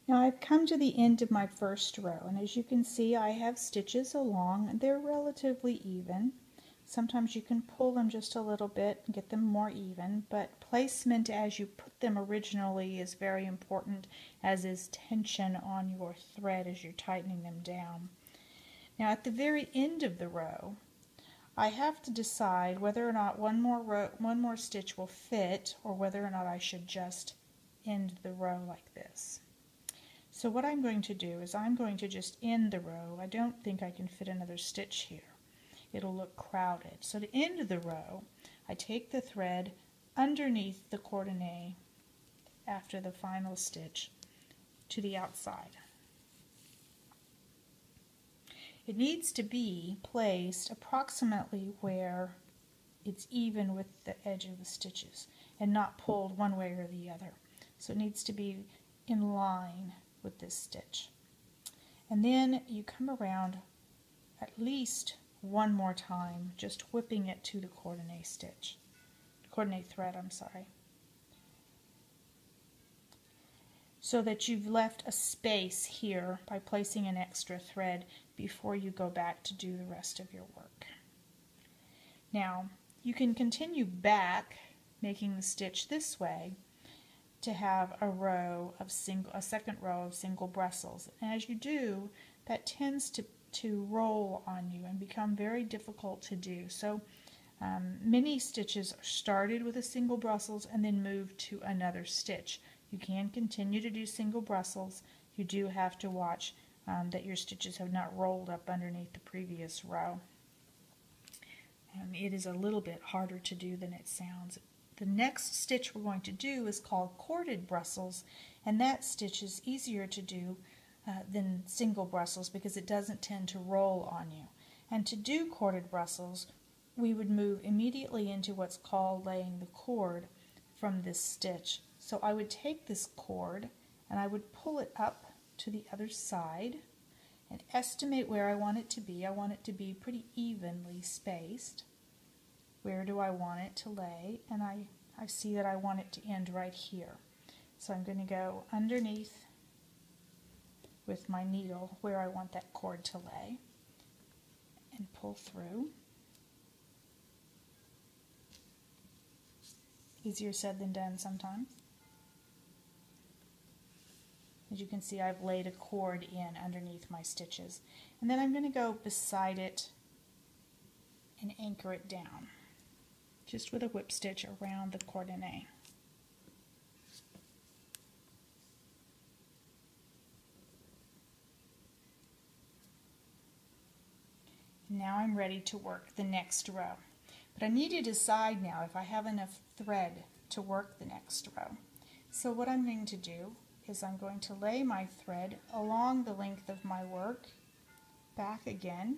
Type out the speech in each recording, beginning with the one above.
Now I've come to the end of my first row, and as you can see I have stitches along and they're relatively even. Sometimes you can pull them just a little bit and get them more even, but placement as you put them originally is very important, as is tension on your thread as you're tightening them down. Now at the very end of the row, I have to decide whether or not one more stitch will fit, or whether or not I should just end the row like this. So what I'm going to do is I'm going to just end the row. I don't think I can fit another stitch here. It'll look crowded. So to end the row, I take the thread underneath the coordinate after the final stitch to the outside. It needs to be placed approximately where it's even with the edge of the stitches and not pulled one way or the other. So it needs to be in line with this stitch. And then you come around at least one more time, just whipping it to the coordinate thread, so that you've left a space here by placing an extra thread before you go back to do the rest of your work. Now you can continue back making the stitch this way to have a second row of single Brussels. And as you do, that tends to roll on you and become very difficult to do. So many stitches are started with a single Brussels and then moved to another stitch. You can continue to do single Brussels. You do have to watch that your stitches have not rolled up underneath the previous row. It is a little bit harder to do than it sounds. The next stitch we're going to do is called corded Brussels, and that stitch is easier to do than single Brussels because it doesn't tend to roll on you. And to do corded Brussels, we would move immediately into what's called laying the cord from this stitch. So I would take this cord and I would pull it up to the other side and estimate where I want it to be. I want it to be pretty evenly spaced. Where do I want it to lay? And I see that I want it to end right here. So I'm going to go underneath with my needle where I want that cord to lay and pull through. Easier said than done sometimes. As you can see, I've laid a cord in underneath my stitches. And then I'm going to go beside it and anchor it down, just with a whip stitch around the coordinate. Now I'm ready to work the next row. But I need to decide now if I have enough thread to work the next row. So what I'm going to do is I'm going to lay my thread along the length of my work, back again,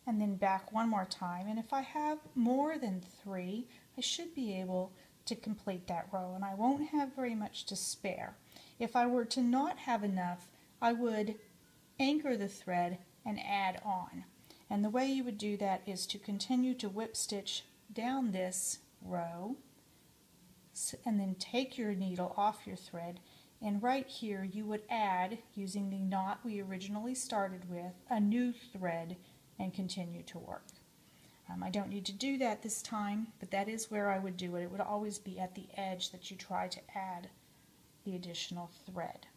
and then back one more time. And if I have more than 3, I should be able to complete that row, and I won't have very much to spare. If I were to not have enough, I would anchor the thread and add on. And the way you would do that is to continue to whip stitch down this row, and then take your needle off your thread, and right here you would add, using the knot we originally started with, a new thread and continue to work. I don't need to do that this time, but that is where I would do it. It would always be at the edge that you try to add the additional thread.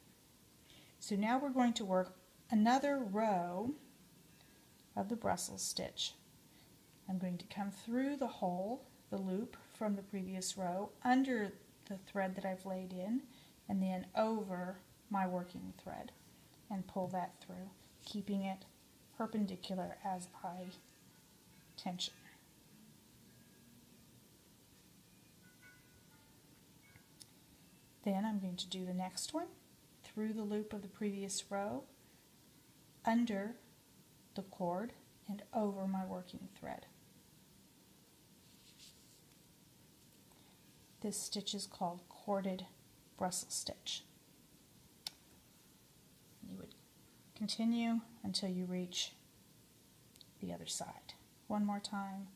So now we're going to work another row of the Brussels stitch. I'm going to come through the hole, the loop from the previous row, under the thread that I've laid in, and then over my working thread and pull that through, keeping it perpendicular as I tension. Then I'm going to do the next one through the loop of the previous row, under the cord, and over my working thread. This stitch is called corded Brussels stitch. You would continue until you reach the other side. One more time,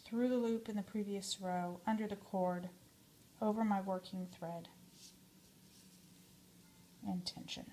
through the loop in the previous row, under the cord, over my working thread, tension.